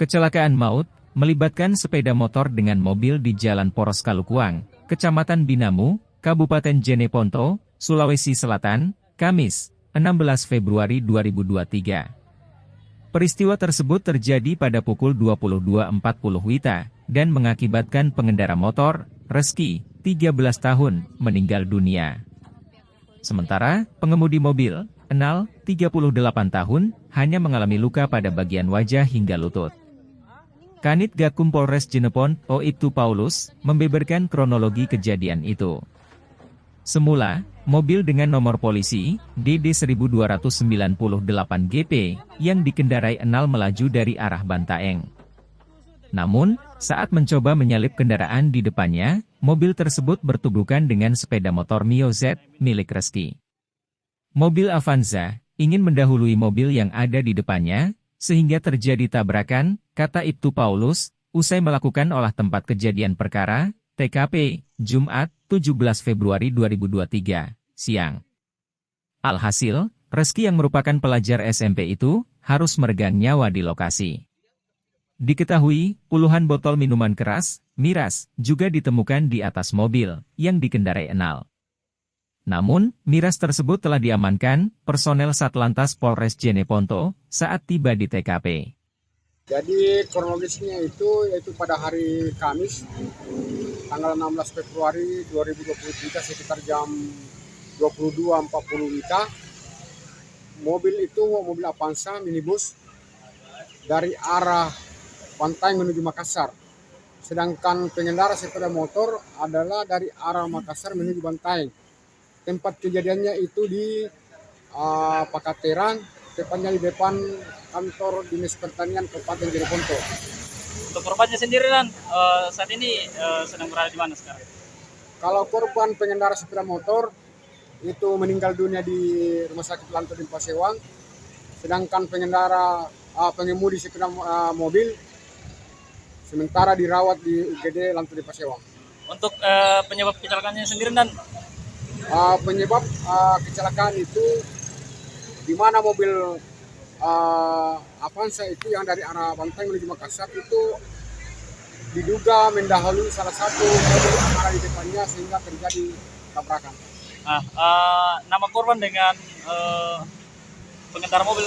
Kecelakaan maut melibatkan sepeda motor dengan mobil di Jalan Poros Kalukuang, Kecamatan Binamu, Kabupaten Jeneponto, Sulawesi Selatan, Kamis, 16 Februari 2023. Peristiwa tersebut terjadi pada pukul 22.40 WITA dan mengakibatkan pengendara motor, Reski, 13 tahun, meninggal dunia. Sementara, pengemudi mobil, Enal, 38 tahun, hanya mengalami luka pada bagian wajah hingga lutut. Kanit Gakum Polres Jenepon, Ibtu Paulus, membeberkan kronologi kejadian itu. Semula, mobil dengan nomor polisi, DD 1298 GP, yang dikendarai Enal melaju dari arah Bantaeng. Namun, saat mencoba menyalip kendaraan di depannya, mobil tersebut bertubuhkan dengan sepeda motor Mio Z, milik Reski. Mobil Avanza ingin mendahului mobil yang ada di depannya, sehingga terjadi tabrakan, kata Ibtu Paulus, usai melakukan olah tempat kejadian perkara, TKP, Jumat, 17 Februari 2023, siang. Alhasil, Reski yang merupakan pelajar SMP itu, harus meregang nyawa di lokasi. Diketahui, puluhan botol minuman keras, miras, juga ditemukan di atas mobil, yang dikendarai Enal. Namun, miras tersebut telah diamankan personel Satlantas Polres Jeneponto saat tiba di TKP. Jadi kronologisnya itu yaitu pada hari Kamis, tanggal 16 Februari 2023 sekitar jam 22.40 WITA, mobil Avanza minibus dari arah Pantai menuju Makassar. Sedangkan pengendara sepeda motor adalah dari arah Makassar menuju Bantaeng. Tempat kejadiannya itu di Pakateran, tepatnya di depan kantor Dinas Pertanian Kabupaten Jeneponto. Untuk korbannya sendiri saat ini sedang berada di mana sekarang? Kalau korban pengendara sepeda motor itu meninggal dunia di Rumah Sakit Lanto di Pasewang, sedangkan pengemudi sepeda mobil sementara dirawat di UGD Lanto di Pasewang. Untuk penyebab kecelakaannya sendiri penyebab kecelakaan itu di mana mobil Avanza itu yang dari arah Bantaeng menuju Makassar itu diduga mendahului salah satu mobil yang ada di depannya sehingga terjadi tabrakan. Nama korban dengan pengendara mobil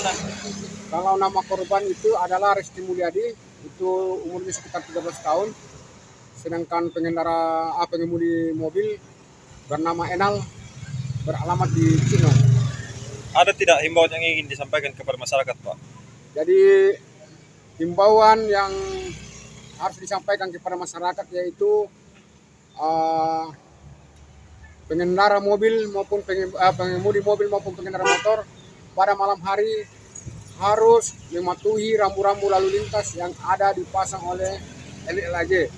Kalau nama korban itu adalah Reski Mulyadi, itu umurnya sekitar 13 tahun. Sedangkan pengemudi mobil bernama Enal, beralamat di Cino. Ada tidak himbauan yang ingin disampaikan kepada masyarakat, Pak? Jadi himbauan yang harus disampaikan kepada masyarakat yaitu pengendara mobil maupun pengemudi mobil maupun pengendara motor pada malam hari harus mematuhi rambu-rambu lalu lintas yang ada dipasang oleh LLAJ.